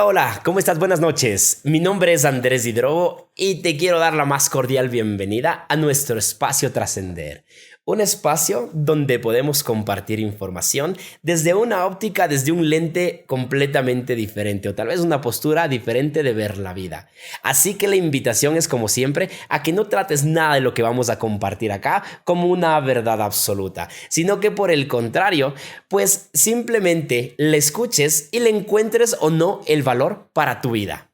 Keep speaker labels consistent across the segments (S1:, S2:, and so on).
S1: Hola, hola, ¿cómo estás? Buenas noches. Mi nombre es Andrés Hidrobo y te quiero dar la más cordial bienvenida a nuestro espacio Trascender. Un espacio donde podemos compartir información desde una óptica, desde un lente completamente diferente o tal vez una postura diferente de ver la vida. Así que la invitación es como siempre a que no trates nada de lo que vamos a compartir acá como una verdad absoluta, sino que por el contrario, pues simplemente le escuches y le encuentres o no el valor para tu vida.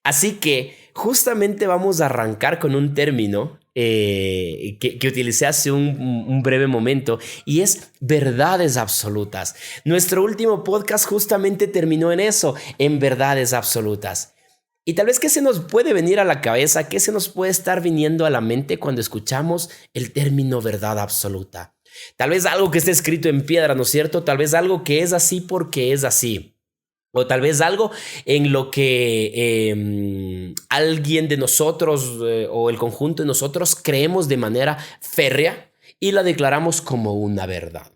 S1: Así que justamente vamos a arrancar con un término que utilicé hace un breve momento y es verdades absolutas. Nuestro último podcast justamente terminó en eso, en verdades absolutas. Y tal vez qué se nos puede venir a la cabeza, qué se nos puede estar viniendo a la mente cuando escuchamos el término verdad absoluta. Tal vez algo que esté escrito en piedra, ¿no es cierto? Tal vez algo que es así porque es así. O tal vez algo en lo que alguien de nosotros o el conjunto de nosotros creemos de manera férrea y la declaramos como una verdad.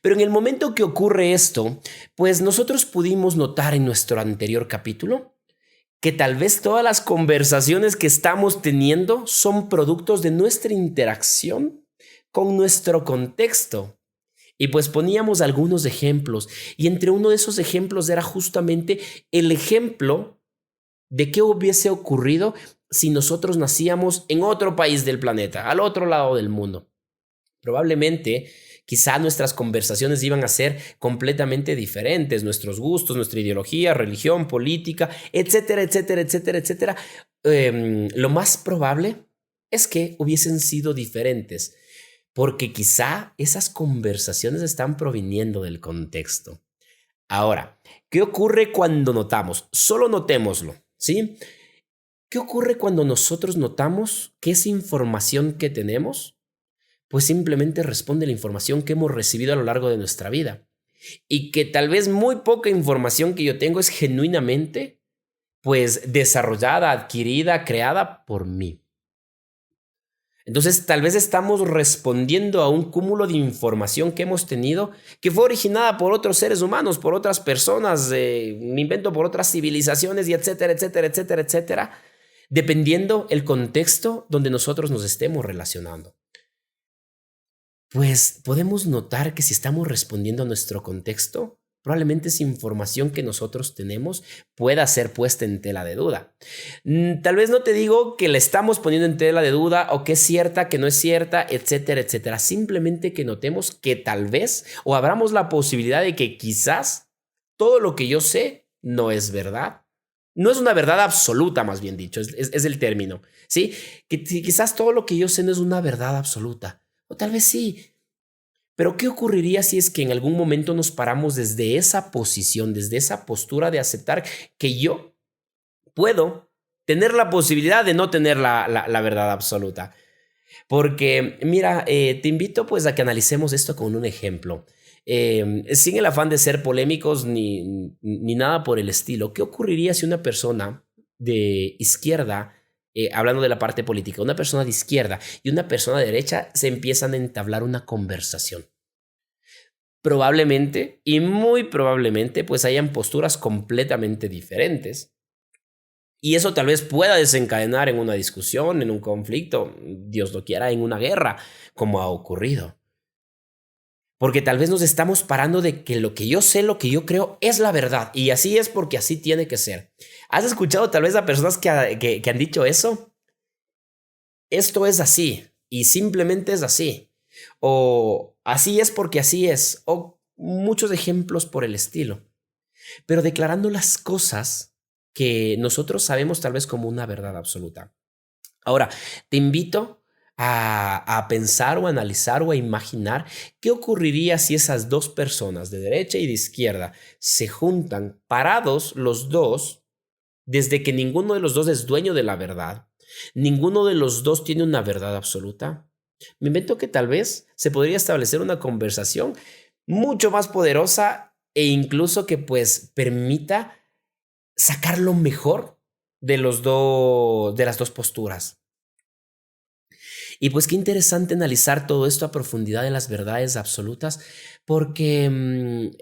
S1: Pero en el momento que ocurre esto, pues nosotros pudimos notar en nuestro anterior capítulo que tal vez todas las conversaciones que estamos teniendo son productos de nuestra interacción con nuestro contexto. Y pues poníamos algunos ejemplos y entre uno de esos ejemplos era justamente el ejemplo de qué hubiese ocurrido si nosotros nacíamos en otro país del planeta, al otro lado del mundo. Probablemente, quizá nuestras conversaciones iban a ser completamente diferentes, nuestros gustos, nuestra ideología, religión, política, etcétera, etcétera, etcétera, etcétera. Lo más probable es que hubiesen sido diferentes porque quizá esas conversaciones están proviniendo del contexto. Ahora, ¿qué ocurre cuando notamos? Solo notémoslo, ¿sí? ¿Qué ocurre cuando nosotros notamos que esa información que tenemos, pues simplemente responde a la información que hemos recibido a lo largo de nuestra vida? Y que tal vez muy poca información que yo tengo es genuinamente, pues, desarrollada, adquirida, creada por mí. Entonces, tal vez estamos respondiendo a un cúmulo de información que hemos tenido que fue originada por otros seres humanos, por otras personas, me invento por otras civilizaciones y etcétera, etcétera, etcétera, etcétera, dependiendo el contexto donde nosotros nos estemos relacionando. Pues podemos notar que si estamos respondiendo a nuestro contexto, probablemente esa información que nosotros tenemos pueda ser puesta en tela de duda. Tal vez no te digo que la estamos poniendo en tela de duda o que es cierta, que no es cierta, etcétera, etcétera. Simplemente que notemos que tal vez o abramos la posibilidad de que quizás todo lo que yo sé no es verdad. No es una verdad absoluta, más bien dicho, es el término, ¿sí? Que quizás todo lo que yo sé no es una verdad absoluta. O tal vez sí. Pero ¿qué ocurriría si es que en algún momento nos paramos desde esa posición, desde esa postura de aceptar que yo puedo tener la posibilidad de no tener la verdad absoluta? Porque, mira, te invito pues a que analicemos esto con un ejemplo. Sin el afán de ser polémicos ni nada por el estilo. ¿Qué ocurriría si una persona de izquierda, hablando de la parte política, una persona de izquierda y una persona de derecha se empiezan a entablar una conversación? Probablemente y muy probablemente pues hayan posturas completamente diferentes. Y eso tal vez pueda desencadenar en una discusión, en un conflicto, Dios lo quiera, en una guerra, como ha ocurrido. Porque tal vez nos estamos parando de que lo que yo sé, lo que yo creo es la verdad. Y así es porque así tiene que ser. ¿Has escuchado tal vez a personas que han dicho eso? Esto es así y simplemente es así. O así es porque así es. O muchos ejemplos por el estilo. Pero declarando las cosas que nosotros sabemos tal vez como una verdad absoluta. Ahora, te invito a pensar o a analizar o a imaginar qué ocurriría si esas dos personas de derecha y de izquierda se juntan parados los dos desde que ninguno de los dos es dueño de la verdad, ninguno de los dos tiene una verdad absoluta. Me invento que tal vez se podría establecer una conversación mucho más poderosa e incluso que pues permita sacar lo mejor de de las dos posturas. Y pues qué interesante analizar todo esto a profundidad de las verdades absolutas, porque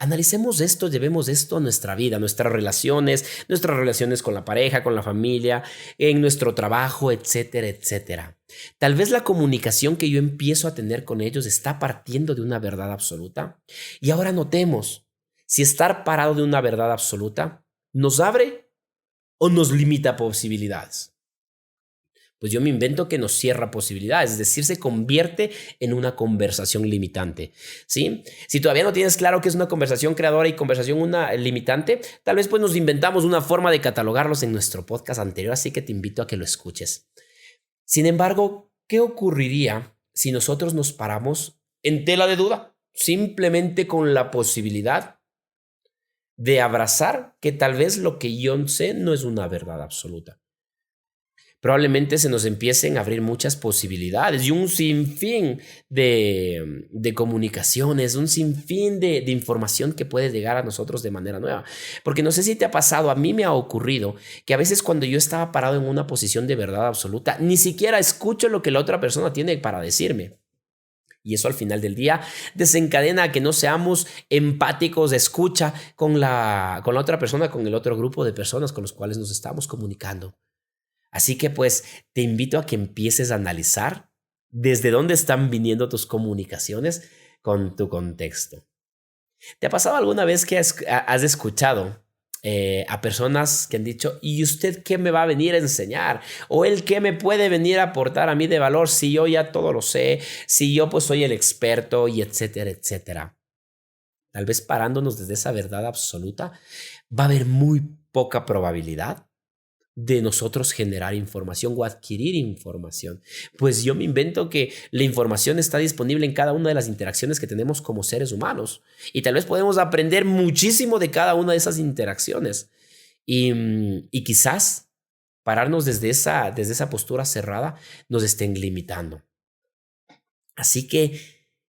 S1: Analicemos esto, llevemos esto a nuestra vida, nuestras relaciones con la pareja, con la familia, en nuestro trabajo, etcétera, etcétera. Tal vez la comunicación que yo empiezo a tener con ellos está partiendo de una verdad absoluta. Y ahora notemos si estar parado de una verdad absoluta nos abre o nos limita posibilidades. Pues yo me invento que nos cierra posibilidades, es decir, se convierte en una conversación limitante, ¿sí? Si todavía no tienes claro qué es una conversación creadora y conversación una limitante, tal vez pues nos inventamos una forma de catalogarlos en nuestro podcast anterior, así que te invito a que lo escuches. Sin embargo, ¿qué ocurriría si nosotros nos paramos en tela de duda? Simplemente con la posibilidad de abrazar que tal vez lo que yo sé no es una verdad absoluta. Probablemente se nos empiecen a abrir muchas posibilidades y un sinfín de comunicaciones, un sinfín de información que puede llegar a nosotros de manera nueva. Porque no sé si te ha pasado, a mí me ha ocurrido que a veces cuando yo estaba parado en una posición de verdad absoluta, ni siquiera escucho lo que la otra persona tiene para decirme. Y eso al final del día desencadena a que no seamos empáticos de escucha con la otra persona, con el otro grupo de personas con los cuales nos estamos comunicando. Así que pues te invito a que empieces a analizar desde dónde están viniendo tus comunicaciones con tu contexto. ¿Te ha pasado alguna vez que has escuchado a personas que han dicho, ¿y usted qué me va a venir a enseñar? ¿O él qué me puede venir a aportar a mí de valor si yo ya todo lo sé, si yo pues soy el experto y etcétera, etcétera? Tal vez parándonos desde esa verdad absoluta, va a haber muy poca probabilidad de nosotros generar información o adquirir información. Pues yo me invento que la información está disponible en cada una de las interacciones que tenemos como seres humanos y tal vez podemos aprender muchísimo de cada una de esas interacciones y quizás pararnos desde esa postura cerrada nos estén limitando. Así que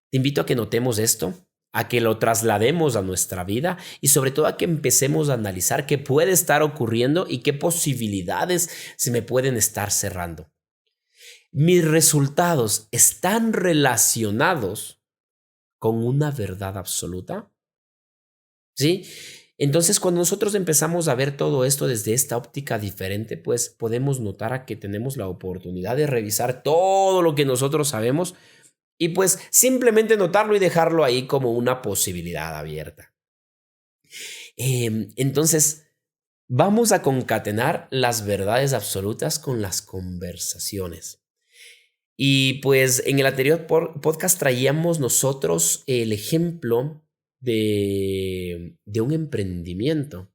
S1: te invito a que notemos esto, a que lo traslademos a nuestra vida y sobre todo a que empecemos a analizar qué puede estar ocurriendo y qué posibilidades se me pueden estar cerrando. Mis resultados están relacionados con una verdad absoluta, ¿sí? Entonces, cuando nosotros empezamos a ver todo esto desde esta óptica diferente, pues podemos notar a que tenemos la oportunidad de revisar todo lo que nosotros sabemos y pues simplemente notarlo y dejarlo ahí como una posibilidad abierta. Entonces, vamos a concatenar las verdades absolutas con las conversaciones. Y pues en el anterior podcast traíamos nosotros el ejemplo de un emprendimiento.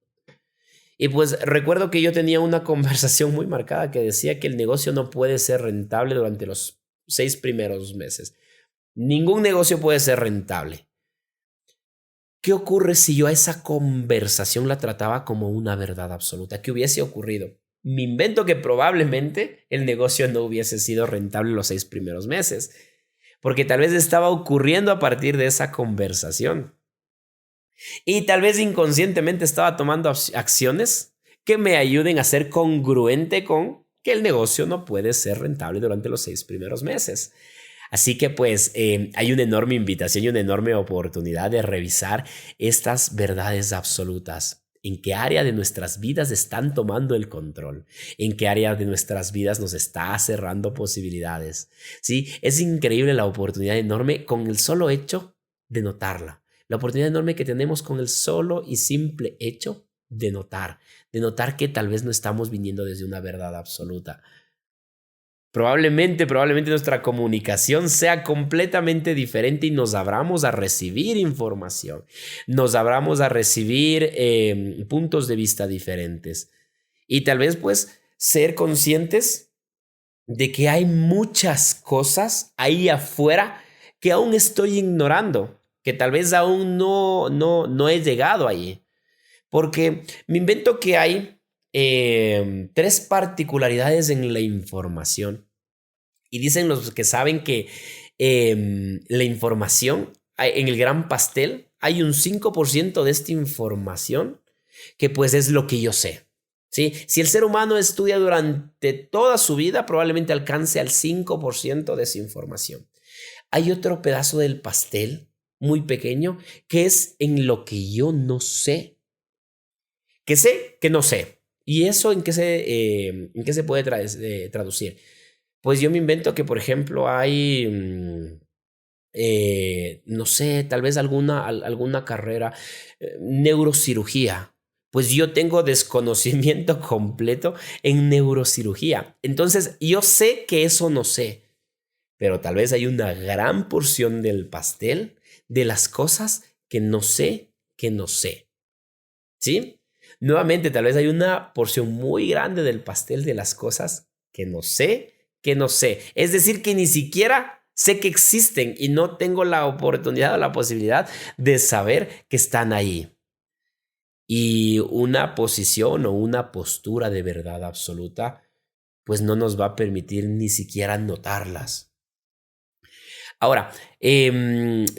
S1: Y pues recuerdo que yo tenía una conversación muy marcada que decía que el negocio no puede ser rentable durante los 6 primeros meses. Ningún negocio puede ser rentable. ¿Qué ocurre si yo a esa conversación la trataba como una verdad absoluta? ¿Qué hubiese ocurrido? Me invento que probablemente el negocio no hubiese sido rentable los 6 primeros meses, porque tal vez estaba ocurriendo a partir de esa conversación. Y tal vez inconscientemente estaba tomando acciones que me ayuden a ser congruente con que el negocio no puede ser rentable durante los 6 primeros meses. Así que pues hay una enorme invitación y una enorme oportunidad de revisar estas verdades absolutas. ¿En qué área de nuestras vidas están tomando el control? ¿En qué área de nuestras vidas nos está cerrando posibilidades? Sí, es increíble la oportunidad enorme con el solo hecho de notarla. La oportunidad enorme que tenemos con el solo y simple hecho de notar que tal vez no estamos viniendo desde una verdad absoluta. Probablemente nuestra comunicación sea completamente diferente y nos abramos a recibir información, nos abramos a recibir puntos de vista diferentes y tal vez pues ser conscientes de que hay muchas cosas ahí afuera que aún estoy ignorando, que tal vez aún no he llegado allí, porque me invento que hay 3 particularidades en la información. Y dicen los que saben que la información, en el gran pastel, hay un 5% de esta información que pues es lo que yo sé. ¿Sí? Si el ser humano estudia durante toda su vida, probablemente alcance al 5% de esa información. Hay otro pedazo del pastel muy pequeño, que es en lo que yo no sé. Que sé que no sé. ¿Y eso en qué se puede traducir? Pues yo me invento que, por ejemplo, hay, no sé, tal vez alguna carrera, neurocirugía. Pues yo tengo desconocimiento completo en neurocirugía. Entonces, yo sé que eso no sé, pero tal vez hay una gran porción del pastel de las cosas que no sé. ¿Sí? Nuevamente, tal vez hay una porción muy grande del pastel de las cosas que no sé. Es decir, que ni siquiera sé que existen y no tengo la oportunidad o la posibilidad de saber que están ahí. Y una posición o una postura de verdad absoluta, pues no nos va a permitir ni siquiera notarlas. Ahora, te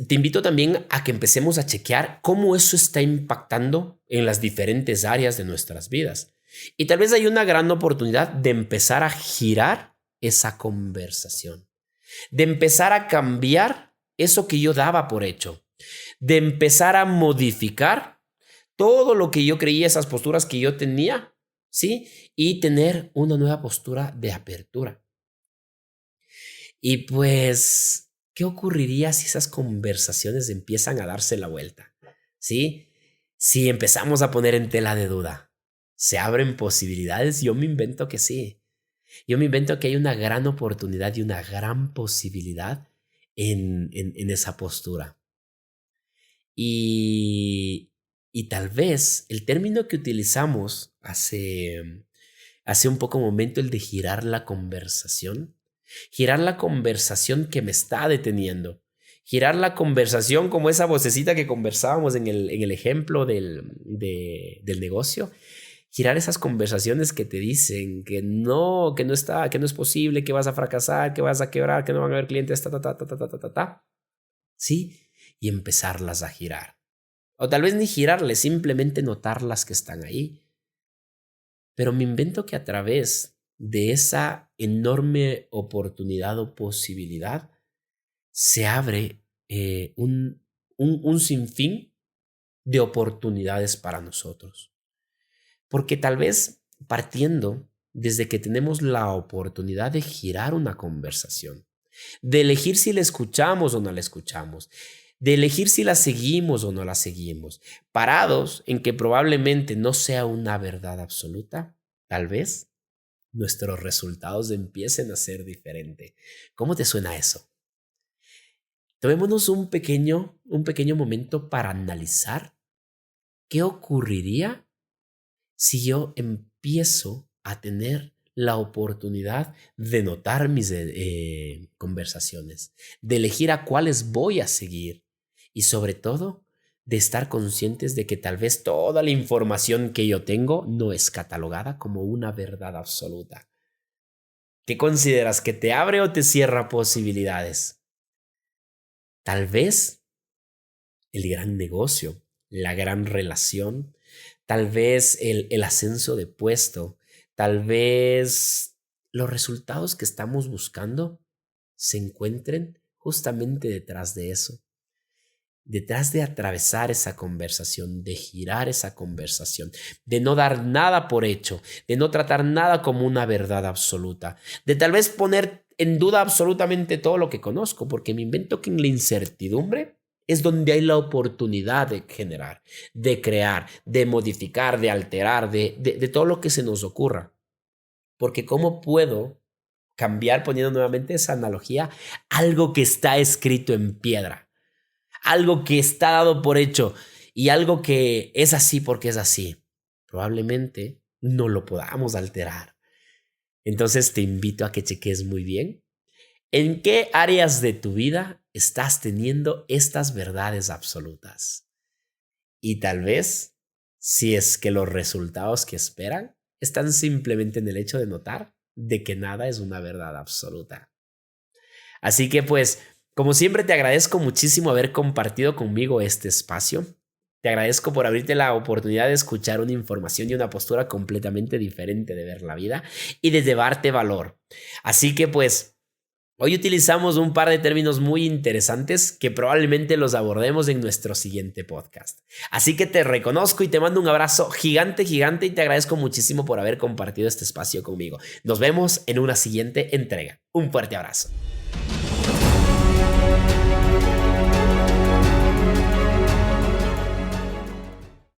S1: invito también a que empecemos a chequear cómo eso está impactando en las diferentes áreas de nuestras vidas. Y tal vez hay una gran oportunidad de empezar a girar esa conversación, de empezar a cambiar eso que yo daba por hecho, de empezar a modificar todo lo que yo creía, esas posturas que yo tenía, ¿sí? Y tener una nueva postura de apertura. Y pues, ¿qué ocurriría si esas conversaciones empiezan a darse la vuelta? ¿Sí? Si empezamos a poner en tela de duda, ¿se abren posibilidades? Yo me invento que sí. Yo me invento que hay una gran oportunidad y una gran posibilidad en esa postura. Y, y tal vez el término que utilizamos hace un poco momento, el de girar la conversación que me está deteniendo, girar la conversación como esa vocecita que conversábamos en el ejemplo del negocio, girar esas conversaciones que te dicen que no es posible, que vas a fracasar, que vas a quebrar, que no van a haber clientes, ¿sí? Y empezarlas a girar. O tal vez ni girarles, simplemente notarlas que están ahí. Pero me invento que a través de esa enorme oportunidad o posibilidad se abre un sinfín de oportunidades para nosotros. Porque tal vez partiendo desde que tenemos la oportunidad de girar una conversación, de elegir si la escuchamos o no la escuchamos, de elegir si la seguimos o no la seguimos, parados en que probablemente no sea una verdad absoluta, tal vez nuestros resultados empiecen a ser diferentes. ¿Cómo te suena eso? Tomémonos un pequeño momento para analizar qué ocurriría si yo empiezo a tener la oportunidad de notar mis conversaciones, de elegir a cuáles voy a seguir y sobre todo de estar conscientes de que tal vez toda la información que yo tengo no es catalogada como una verdad absoluta. ¿Qué consideras? ¿Que te abre o te cierra posibilidades? Tal vez el gran negocio, la gran relación, tal vez el ascenso de puesto, tal vez los resultados que estamos buscando se encuentren justamente detrás de eso, detrás de atravesar esa conversación, de girar esa conversación, de no dar nada por hecho, de no tratar nada como una verdad absoluta, de tal vez poner en duda absolutamente todo lo que conozco, porque me invento que en la incertidumbre es donde hay la oportunidad de generar, de crear, de modificar, de alterar, de todo lo que se nos ocurra. Porque ¿cómo puedo cambiar, poniendo nuevamente esa analogía, algo que está escrito en piedra? Algo que está dado por hecho y algo que es así porque es así. Probablemente no lo podamos alterar. Entonces te invito a que cheques muy bien en qué áreas de tu vida estás teniendo estas verdades absolutas. Y tal vez, si es que los resultados que esperan están simplemente en el hecho de notar de que nada es una verdad absoluta. Así que pues, como siempre, te agradezco muchísimo haber compartido conmigo este espacio. Te agradezco por abrirte la oportunidad de escuchar una información y una postura completamente diferente de ver la vida y de llevarte valor. Así que pues, Hoy utilizamos un par de términos muy interesantes que probablemente los abordemos en nuestro siguiente podcast. Así que te reconozco y te mando un abrazo gigante, gigante y te agradezco muchísimo por haber compartido este espacio conmigo. Nos vemos en una siguiente entrega. Un fuerte abrazo.